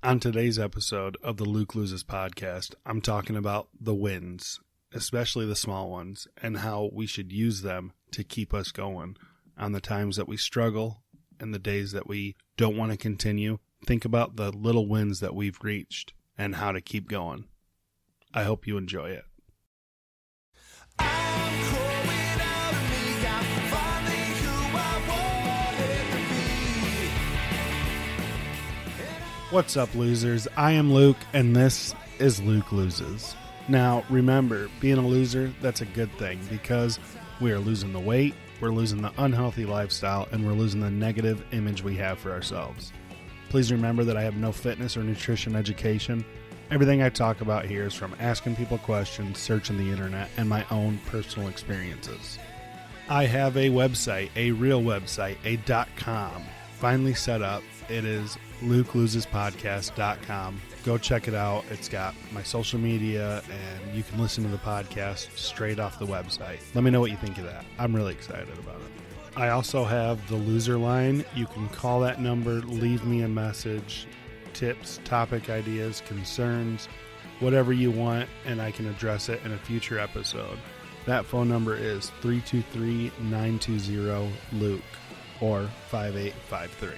On today's episode of the Luke Loses podcast, I'm talking about the wins, especially the small ones, and how we should use them to keep us going on the times that we struggle and the days that we don't want to continue. Think about the little wins that we've reached and how to keep going. I hope you enjoy it. What's up, losers? I am Luke, and this is Luke Loses. Now, remember, being a loser, that's a good thing because we are losing the weight, we're losing the unhealthy lifestyle, and we're losing the negative image we have for ourselves. Please remember that I have no fitness or nutrition education. Everything I talk about here is from asking people questions, searching the internet, and my own personal experiences. I have a website, a real website, a .com, finally set up. It is lukelosespodcast.com. Go check it out. It's got my social media, and you can listen to the podcast straight off the website. Let me know what you think of that. I'm really excited about it. I also have the loser line. You can call that number, leave me a message, tips, topic ideas, concerns, whatever you want, and I can address it in a future episode. That phone number is 323-920-LUKE or 5853.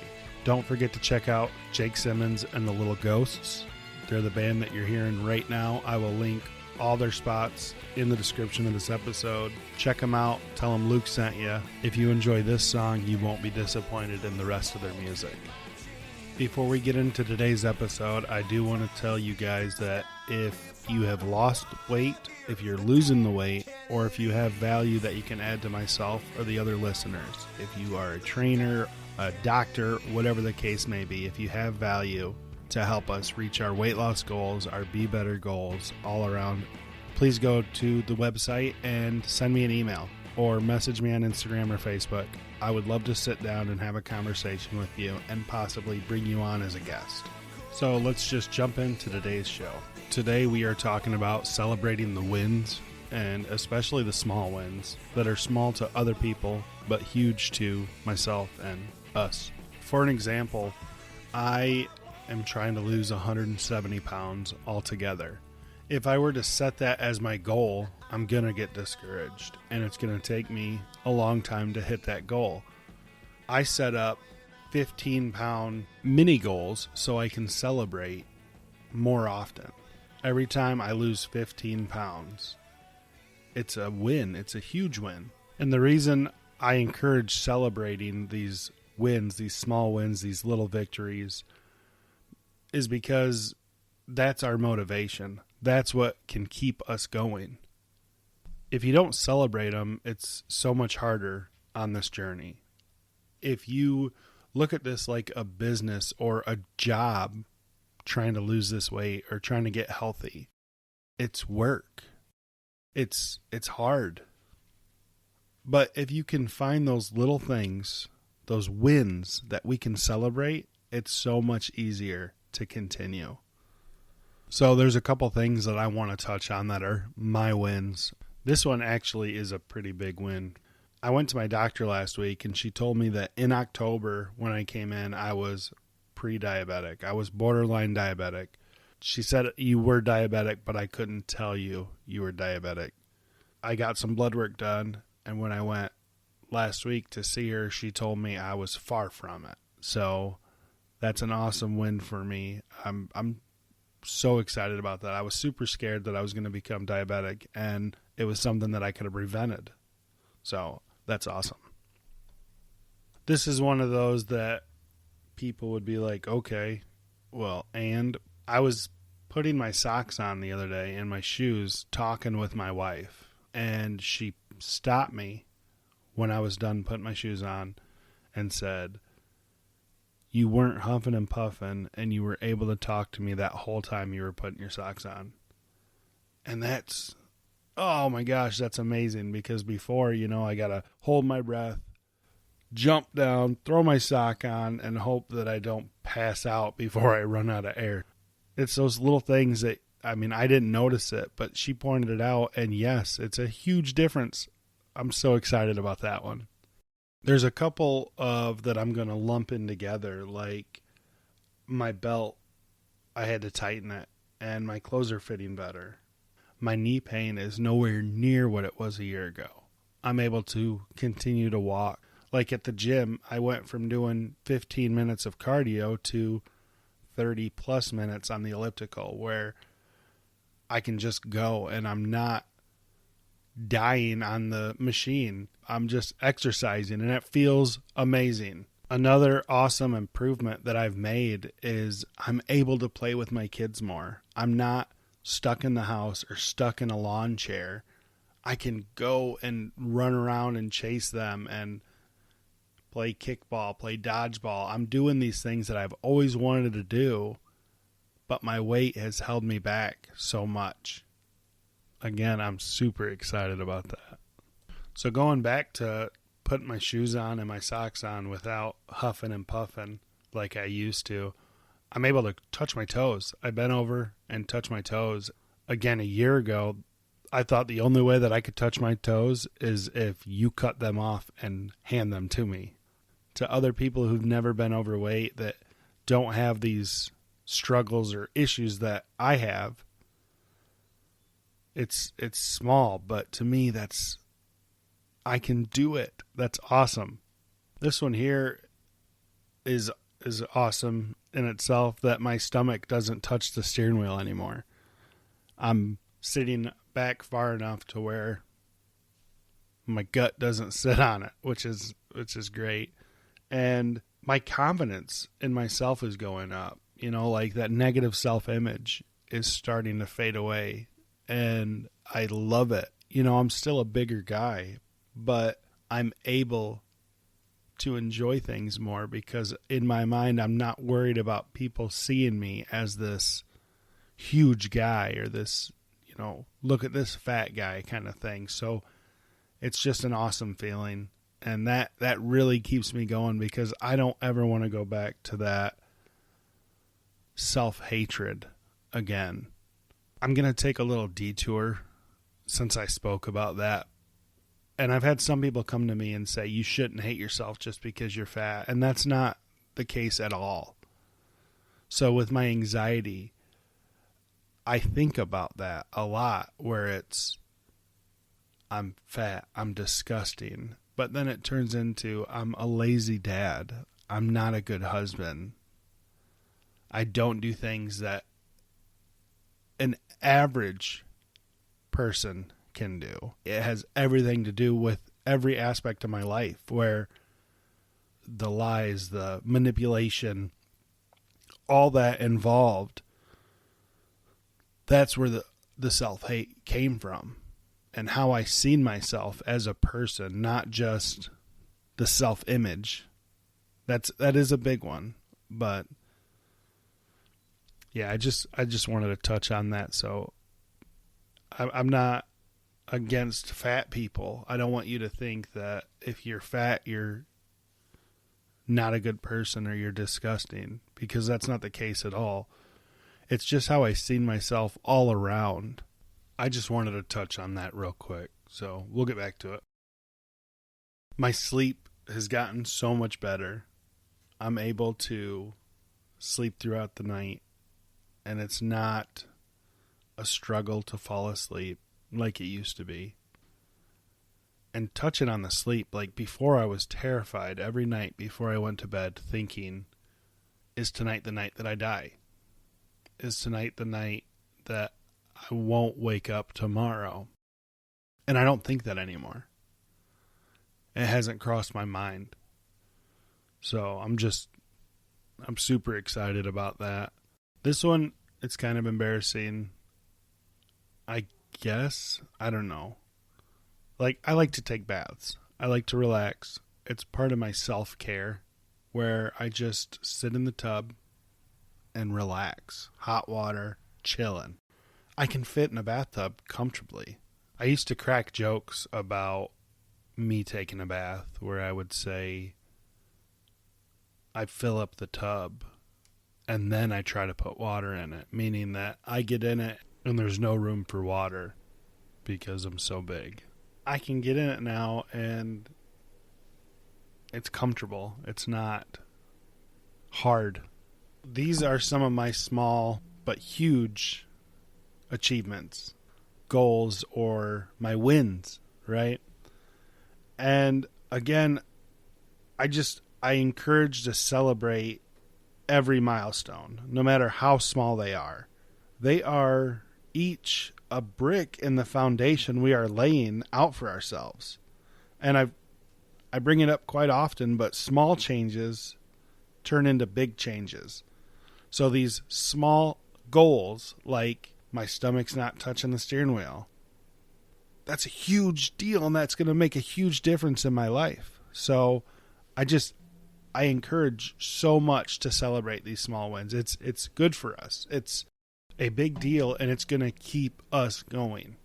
Don't forget to check out Jake Simmons and the Little Ghosts. They're the band that you're hearing right now. I will link all their spots in the description of this episode. Check them out. Tell them Luke sent you. If you enjoy this song, you won't be disappointed in the rest of their music. Before we get into today's episode, I do want to tell you guys that if you have lost weight, if you're losing the weight, or if you have value that you can add to myself or the other listeners, if you are a trainer, a doctor, whatever the case may be, if you have value to help us reach our weight loss goals, our be better goals all around, please go to the website and send me an email or message me on Instagram or Facebook. I would love to sit down and have a conversation with you and possibly bring you on as a guest. So let's just jump into today's show. Today we are talking about celebrating the wins, and especially the small wins that are small to other people but huge to myself and us. For an example, I am trying to lose 170 pounds altogether. If I were to set that as my goal, I'm going to get discouraged, and it's going to take me a long time to hit that goal. I set up 15-pound mini goals so I can celebrate more often. Every time I lose 15 pounds, it's a win. It's a huge win. And the reason I encourage celebrating these wins, these small wins, these little victories, is because that's our motivation. That's what can keep us going. If you don't celebrate them, it's so much harder on this journey. If you look at this like a business or a job, trying to lose this weight or trying to get healthy, it's work. It's hard. But if you can find those little things, those wins that we can celebrate, it's so much easier to continue. So there's a couple things that I want to touch on that are my wins. This one actually is a pretty big win. I went to my doctor last week, and she told me that in October when I came in, I was pre-diabetic. I was borderline diabetic. She said you were diabetic, but I couldn't tell you were diabetic. I got some blood work done, and when I went last week to see her, she told me I was far from it. So that's an awesome win for me. I'm so excited about that. I was super scared that I was going to become diabetic, and it was something that I could have prevented. So that's awesome. This is one of those that people would be like, okay, well, and I was putting my socks on the other day and my shoes, talking with my wife, and she stopped me when I was done putting my shoes on and said, "You weren't huffing and puffing, and you were able to talk to me that whole time you were putting your socks on." And that's, oh my gosh, that's amazing, because before, I got to hold my breath, jump down, throw my sock on, and hope that I don't pass out before I run out of air. It's those little things that, I didn't notice it, but she pointed it out, and yes, it's a huge difference. I'm so excited about that one. There's a couple of that I'm going to lump in together, like my belt I had to tighten it, and my clothes are fitting better. My knee pain is nowhere near what it was a year ago. I'm able to continue to walk. Like at the gym, I went from doing 15 minutes of cardio to 30 plus minutes on the elliptical, where I can just go and I'm not dying on the machine. I'm just exercising and it feels amazing. Another awesome improvement that I've made is I'm able to play with my kids more. I'm not stuck in the house or stuck in a lawn chair. I can go and run around and chase them and play kickball, play dodgeball. I'm doing these things that I've always wanted to do, but my weight has held me back so much. Again, I'm super excited about that. So going back to putting my shoes on and my socks on without huffing and puffing like I used to, I'm able to touch my toes. I bent over and touch my toes. Again, a year ago, I thought the only way that I could touch my toes is if you cut them off and hand them to me. To other people who've never been overweight, that don't have these struggles or issues that I have, it's small, but to me I can do it. That's awesome. This one here is awesome in itself, that my stomach doesn't touch the steering wheel anymore. I'm sitting back far enough to where my gut doesn't sit on it, which is great. And my confidence in myself is going up. You know, like that negative self-image is starting to fade away, and I love it. You know, I'm still a bigger guy, but I'm able to enjoy things more because in my mind, I'm not worried about people seeing me as this huge guy or this, you know, look at this fat guy kind of thing. So it's just an awesome feeling. And that really keeps me going because I don't ever want to go back to that self-hatred again. I'm going to take a little detour since I spoke about that. And I've had some people come to me and say, you shouldn't hate yourself just because you're fat. And that's not the case at all. So with my anxiety, I think about that a lot, where it's, I'm fat, I'm disgusting. But then it turns into, I'm a lazy dad. I'm not a good husband. I don't do things that an average person can do. It has everything to do with every aspect of my life, where the lies, the manipulation, all that involved, that's where the self-hate came from. And how I seen myself as a person, not just the self-image. That is a big one. But yeah, I just wanted to touch on that. So I'm not against fat people. I don't want you to think that if you're fat, you're not a good person or you're disgusting, because that's not the case at all. It's just how I seen myself all around. I just wanted to touch on that real quick, so we'll get back to it. My sleep has gotten so much better. I'm able to sleep throughout the night, and it's not a struggle to fall asleep like it used to be. And touching on the sleep, like before I was terrified every night before I went to bed thinking, is tonight the night that I die? Is tonight the night that I won't wake up tomorrow? And I don't think that anymore. It hasn't crossed my mind. So I'm super excited about that. This one, it's kind of embarrassing. I guess, I don't know. Like, I like to take baths. I like to relax. It's part of my self-care, where I just sit in the tub and relax. Hot water, chilling. I can fit in a bathtub comfortably. I used to crack jokes about me taking a bath, where I would say I fill up the tub and then I try to put water in it, meaning that I get in it and there's no room for water because I'm so big. I can get in it now and it's comfortable. It's not hard. These are some of my small but huge achievements, goals, or my wins, right? And again, I encourage to celebrate every milestone, no matter how small they are. They are each a brick in the foundation we are laying out for ourselves. And I bring it up quite often, but small changes turn into big changes. So these small goals, like my stomach's not touching the steering wheel, that's a huge deal, and that's going to make a huge difference in my life. So I encourage so much to celebrate these small wins. It's good for us. It's a big deal, and it's going to keep us going.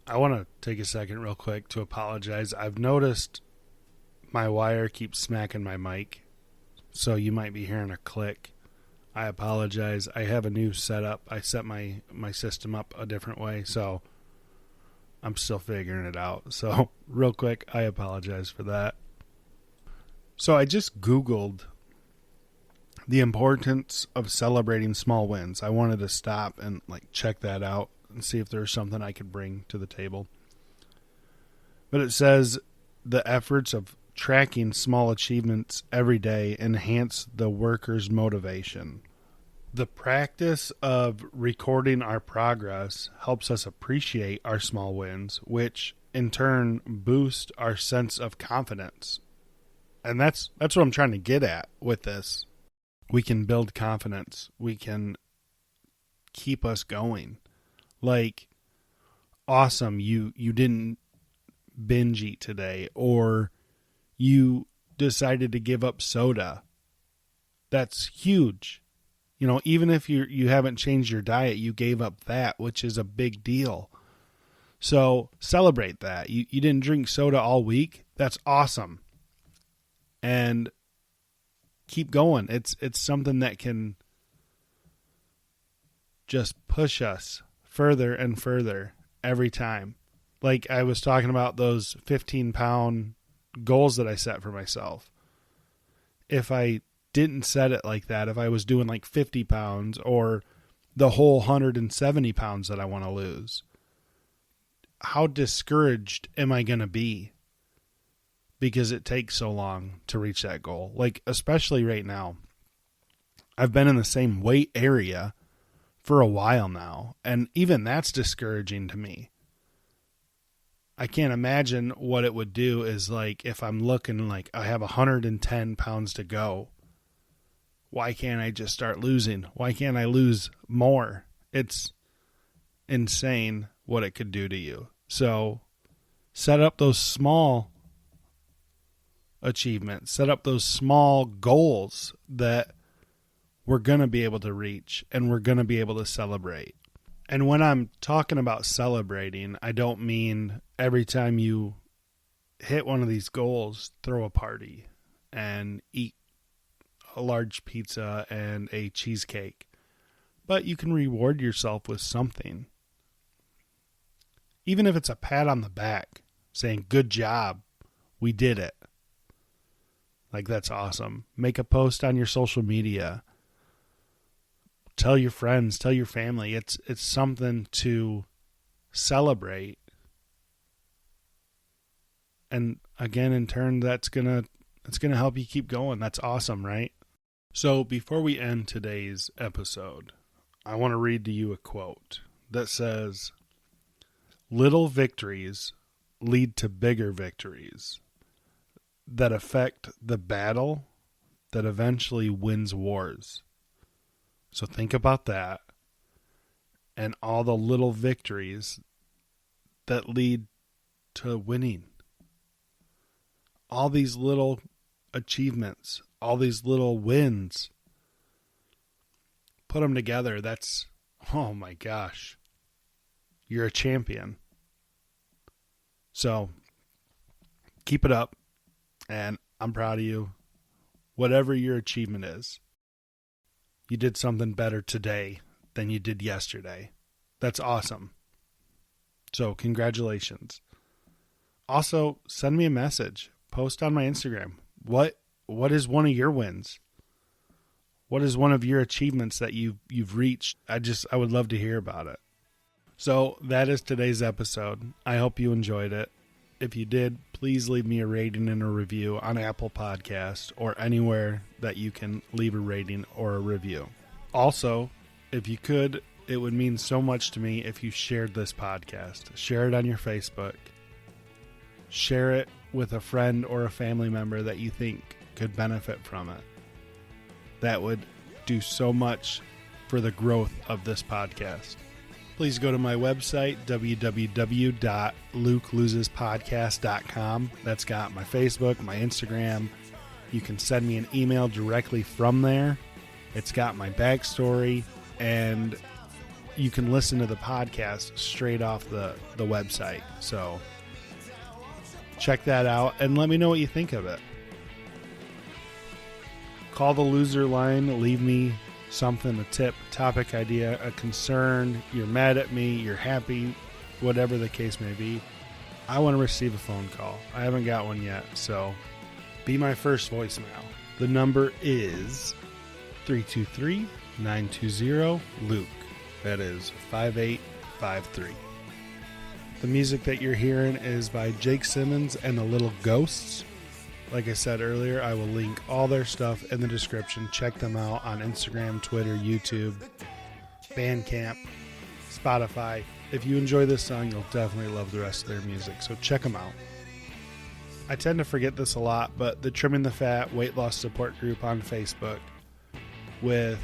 I want to take a second real quick to apologize. I've noticed my wire keeps smacking my mic, so you might be hearing a click. I apologize. I have a new setup. I set my system up a different way, so I'm still figuring it out. So real quick, I apologize for that. So I just Googled the importance of celebrating small wins. I wanted to stop and check that out and see if there's something I could bring to the table. But it says the efforts of tracking small achievements every day enhance the worker's motivation. The practice of recording our progress helps us appreciate our small wins, which in turn boost our sense of confidence. And that's what I'm trying to get at with this. We can build confidence. We can keep us going. Awesome, you didn't binge eat today, or you decided to give up soda. That's huge. Even if you haven't changed your diet, you gave up that, which is a big deal. So celebrate that. You didn't drink soda all week. That's awesome. And keep going. It's something that can just push us further and further every time. Like I was talking about those 15-pound goals that I set for myself. If I didn't set it like that, if I was doing 50 pounds or the whole 170 pounds that I want to lose, how discouraged am I going to be? Because it takes so long to reach that goal. Especially right now, I've been in the same weight area for a while now, and even that's discouraging to me. I can't imagine what it would do is if I'm looking I have 110 pounds to go. Why can't I just start losing? Why can't I lose more? It's insane what it could do to you. So set up those small achievements, set up those small goals that we're going to be able to reach and we're going to be able to celebrate. And when I'm talking about celebrating, I don't mean every time you hit one of these goals, throw a party and eat a large pizza and a cheesecake. But you can reward yourself with something. Even if it's a pat on the back saying, good job, we did it. That's awesome. Make a post on your social media. Tell your friends, tell your family. It's something to celebrate. And again, in turn, it's gonna help you keep going. That's awesome, right? So before we end today's episode, I want to read to you a quote that says, "Little victories lead to bigger victories that affect the battle that eventually wins wars." So think about that and all the little victories that lead to winning. All these little achievements, all these little wins, put them together. That's, oh my gosh, you're a champion. So keep it up, and I'm proud of you. Whatever your achievement is, you did something better today than you did yesterday. That's awesome. So congratulations. Also, send me a message. Post on my Instagram. What is one of your wins? What is one of your achievements that you've reached? I would love to hear about it. So that is today's episode. I hope you enjoyed it. If you did, please leave me a rating and a review on Apple Podcasts or anywhere that you can leave a rating or a review. Also, if you could, it would mean so much to me if you shared this podcast. Share it on your Facebook. Share it with a friend or a family member that you think could benefit from it. That would do so much for the growth of this podcast. Please go to my website, www.lukelosespodcast.com. That's got my Facebook, my Instagram. You can send me an email directly from there. It's got my backstory, and you can listen to the podcast straight off the website. So check that out and let me know what you think of it. Call the loser line, leave me something, a tip, topic idea, a concern. You're mad at me, you're happy, whatever the case may be. I want to receive a phone call. I haven't got one yet, so be my first voicemail. The number is 323-920-LUKE. That is 5853. The music that you're hearing is by Jake Simmons and the Little Ghosts. Like I said earlier, I will link all their stuff in the description. Check them out on Instagram, Twitter, YouTube, Bandcamp, Spotify. If you enjoy this song, you'll definitely love the rest of their music, so check them out. I tend to forget this a lot, but the Trimming the Fat weight loss support group on Facebook with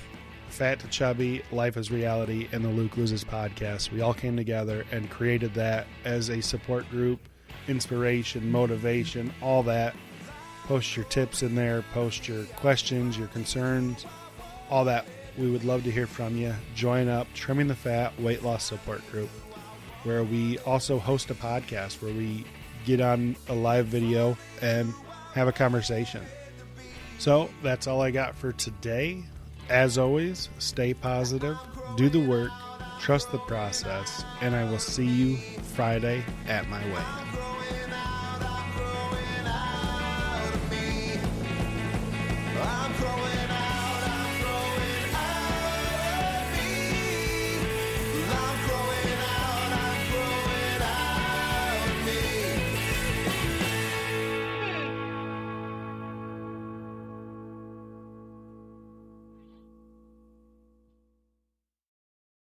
Fat to Chubby, Life is Reality, and the Luke Loses podcast, we all came together and created that as a support group, inspiration, motivation, all that. Post your tips in there, post your questions, your concerns, all that. We would love to hear from you. Join up, Trimming the Fat Weight Loss Support Group, where we also host a podcast where we get on a live video and have a conversation. So that's all I got for today. As always, stay positive, do the work, trust the process, and I will see you Friday at my weigh-in.